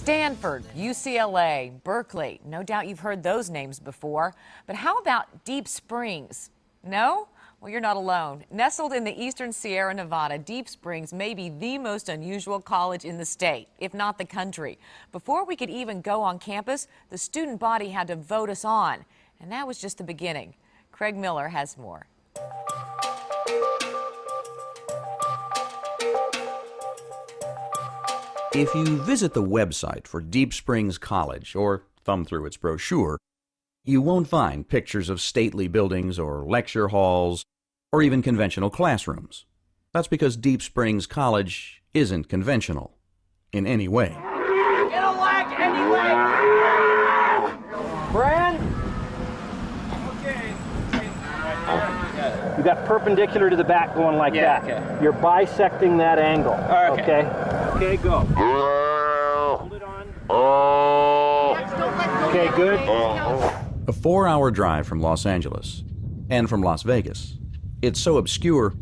Stanford, UCLA, Berkeley. No doubt you've heard those names before. But how about Deep Springs? No? Well, you're not alone. Nestled in the eastern Sierra Nevada, Deep Springs may be the most unusual college in the state, if not the country. Before we could even go on campus, the student body had to vote us on. And that was just the beginning. Craig Miller has more. If you visit the website for Deep Springs College or thumb through its brochure, you won't find pictures of stately buildings or lecture halls or even conventional classrooms. That's because Deep Springs College isn't conventional in any way. Get a leg anyway! Brand? Okay. You got perpendicular to the back going like that. Okay. You're bisecting that angle. Okay. Okay, go. Hold it on. Okay, good. A 4-hour drive from Los Angeles and from Las Vegas. It's so obscure,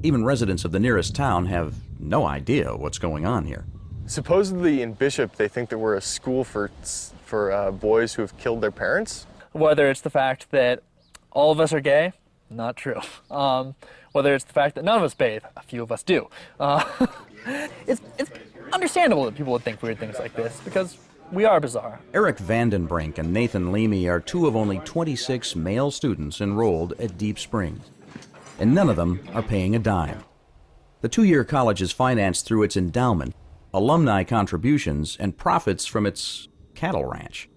even residents of the nearest town have no idea what's going on here. Supposedly in Bishop, they think that we're a school for boys who have killed their parents. Whether it's the fact that all of us are gay, not true. Whether it's the fact that none of us bathe, a few of us do. It's understandable that people would think weird things like this because we are bizarre. Eric Vandenbrink and Nathan Leamy are two of only 26 male students enrolled at Deep Springs, and none of them are paying a dime. The two-year college is financed through its endowment, alumni contributions, and profits from its cattle ranch.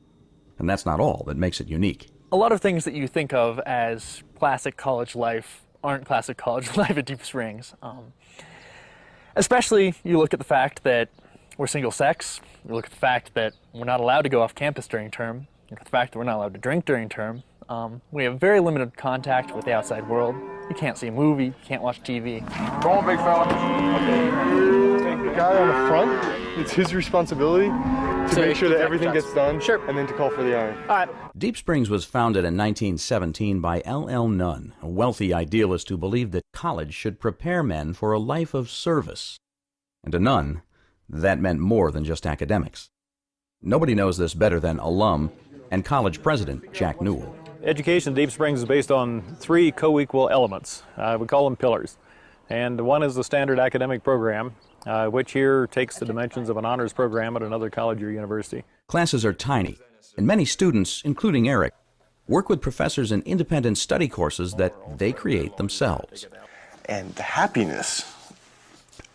And that's not all that makes it unique. A lot of things that you think of as classic college life aren't classic college life at Deep Springs. Especially, you look at the fact that we're single-sex, you look at the fact that we're not allowed to go off campus during term, you look at the fact that we're not allowed to drink during term. We have very limited contact with the outside world. You can't see a movie, you can't watch TV. Go on, big fella. Okay. The guy on the front, it's his responsibility to make sure that everything gets done, and then to call for the iron. All right. Deep Springs was founded in 1917 by L.L. Nunn, a wealthy idealist who believed that college should prepare men for a life of service. And to Nunn, that meant more than just academics. Nobody knows this better than alum and college president Jack Newell. Education at Deep Springs is based on 3 co-equal elements. We call them pillars. And one is the standard academic program, which here takes the dimensions of an honors program at another college or university. Classes are tiny, and many students, including Eric, work with professors in independent study courses that they create themselves. And the happiness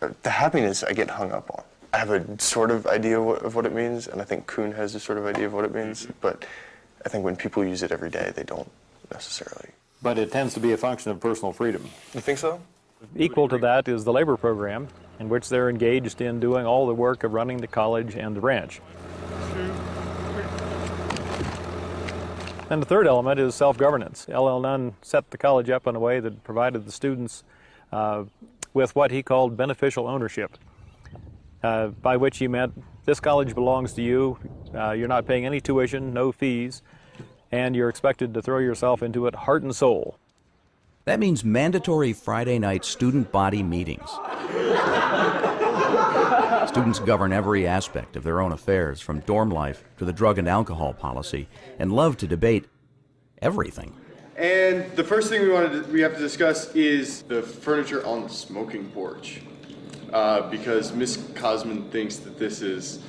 I get hung up on. I have a sort of idea of what it means, and I think Kuhn has a sort of idea of what it means, but I think when people use it every day, they don't necessarily. But it tends to be a function of personal freedom. You think so? Equal to that is the labor program, in which they're engaged in doing all the work of running the college and the ranch. And the third element is self-governance. L.L. Nunn set the college up in a way that provided the students with what he called beneficial ownership, by which he meant this college belongs to you, you're not paying any tuition, no fees, and you're expected to throw yourself into it heart and soul. That means mandatory Friday night student body meetings. Students govern every aspect of their own affairs, from dorm life to the drug and alcohol policy, and love to debate everything. And the first thing we have to discuss is the furniture on the smoking porch. Because Miss Cosman thinks that this is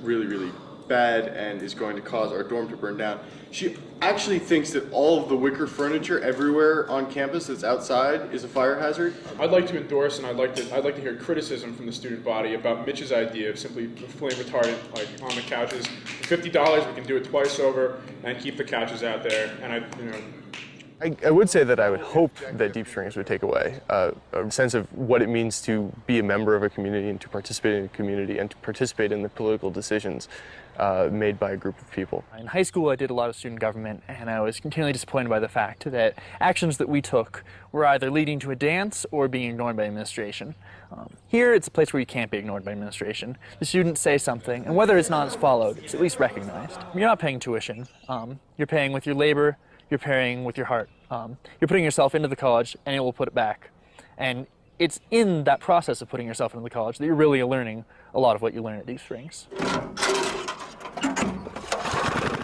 really, really bad and is going to cause our dorm to burn down. She actually thinks that all of the wicker furniture everywhere on campus that's outside is a fire hazard. I'd like to endorse, and I'd like to hear criticism from the student body about Mitch's idea of simply flame retardant, like on the couches. For $50, we can do it twice over and keep the couches out there. And I would say that I would hope that Deep Springs would take away a sense of what it means to be a member of a community and to participate in a community and to participate in the political decisions made by a group of people. In high school, I did a lot of student government, and I was continually disappointed by the fact that actions that we took were either leading to a dance or being ignored by administration. Here, it's a place where you can't be ignored by administration. The students say something, and whether it's not as followed, it's at least recognized. You're not paying tuition. You're paying with your labor. You're paying with your heart. You're putting yourself into the college, and it will put it back. And it's in that process of putting yourself into the college that you're really learning a lot of what you learn at Deep Springs.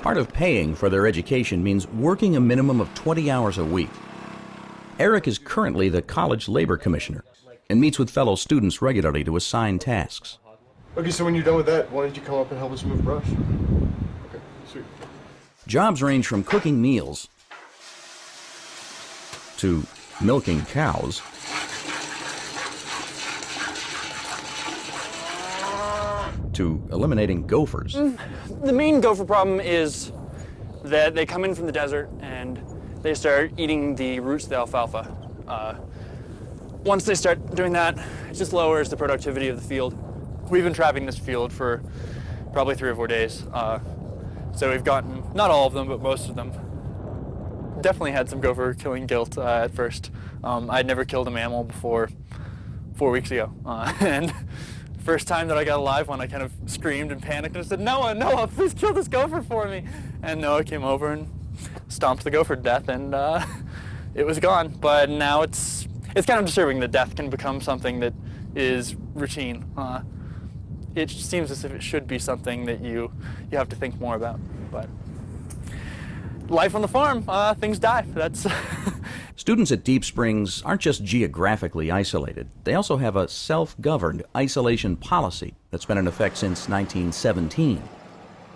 Part of paying for their education means working a minimum of 20 hours a week. Eric is currently the college labor commissioner and meets with fellow students regularly to assign tasks. Okay, so when you're done with that, why don't you come up and help us move brush? Okay, sweet. Jobs range from cooking meals to milking cows to eliminating gophers. The main gopher problem is that they come in from the desert and they start eating the roots of the alfalfa. Once they start doing that, it just lowers the productivity of the field. We've been trapping this field for probably 3 or 4 days. So we've gotten, not all of them, but most of them. Definitely had some gopher killing guilt at first. I'd never killed a mammal before 4 weeks ago. And first time that I got a live one, I kind of screamed and panicked and I said, Noah, please kill this gopher for me. And Noah came over and stomped the gopher to death, and it was gone. But now it's kind of disturbing that death can become something that is routine. It seems as if it should be something that you have to think more about. But life on the farm, things die. That's Students at Deep Springs aren't just geographically isolated. They also have a self-governed isolation policy that's been in effect since 1917.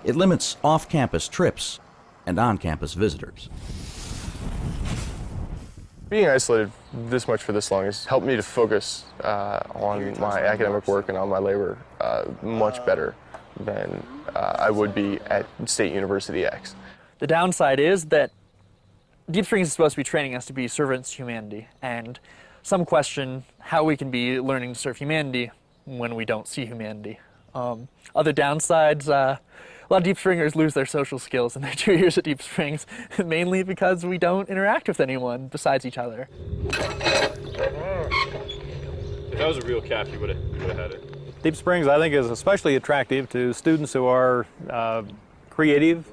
It limits off-campus trips and on-campus visitors. Being isolated this much for this long has helped me to focus on my academic work and on my labor much better than I would be at State University X. The downside is that Deep Springs is supposed to be training us to be servants to humanity, and some question how we can be learning to serve humanity when we don't see humanity. Other downsides, a lot of Deep Springers lose their social skills in their 2 years at Deep Springs, mainly because we don't interact with anyone besides each other. If that was a real calf, you would have had it. Deep Springs, I think, is especially attractive to students who are creative,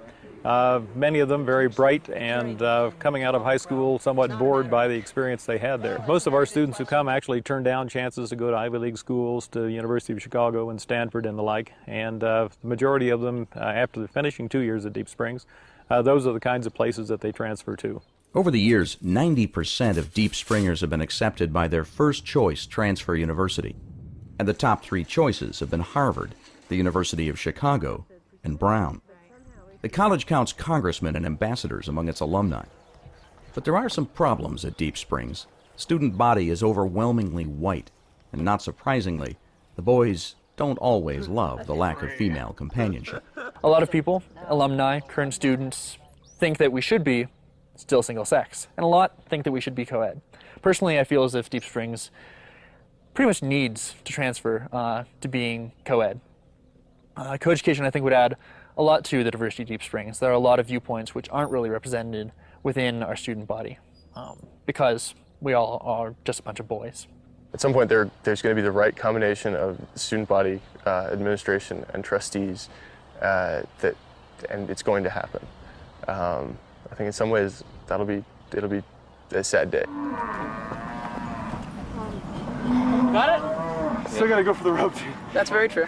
many of them very bright and coming out of high school somewhat bored by the experience they had there. Most of our students who come actually turn down chances to go to Ivy League schools, to University of Chicago and Stanford and the like, and the majority of them, after finishing 2 years at Deep Springs, those are the kinds of places that they transfer to. Over the years, 90% of Deep Springers have been accepted by their first choice transfer university. And the top 3 choices have been Harvard, the University of Chicago, and Brown. The college counts congressmen and ambassadors among its alumni. But there are some problems at Deep Springs. Student body is overwhelmingly white, and not surprisingly, the boys don't always love the lack of female companionship. A lot of people, alumni, current students, think that we should be still single sex, and a lot think that we should be co-ed. Personally, I feel as if Deep Springs pretty much needs to transfer to being co-ed. Co-education, I think, would add a lot to the diversity of Deep Springs. There are a lot of viewpoints which aren't really represented within our student body because we all are just a bunch of boys. At some point there's going to be the right combination of student body, administration, and trustees, and it's going to happen. I think in some ways it'll be a sad day. Got it? Still gotta go for the rope. That's very true.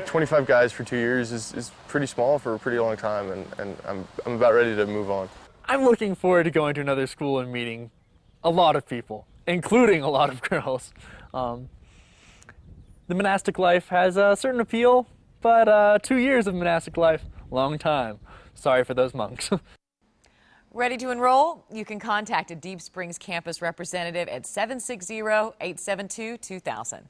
25 guys for 2 years is pretty small for a pretty long time, and I'm about ready to move on. I'm looking forward to going to another school and meeting a lot of people, including a lot of girls. The monastic life has a certain appeal, but 2 years of monastic life, long time. Sorry for those monks. Ready to enroll? You can contact a Deep Springs campus representative at 760-872-2000.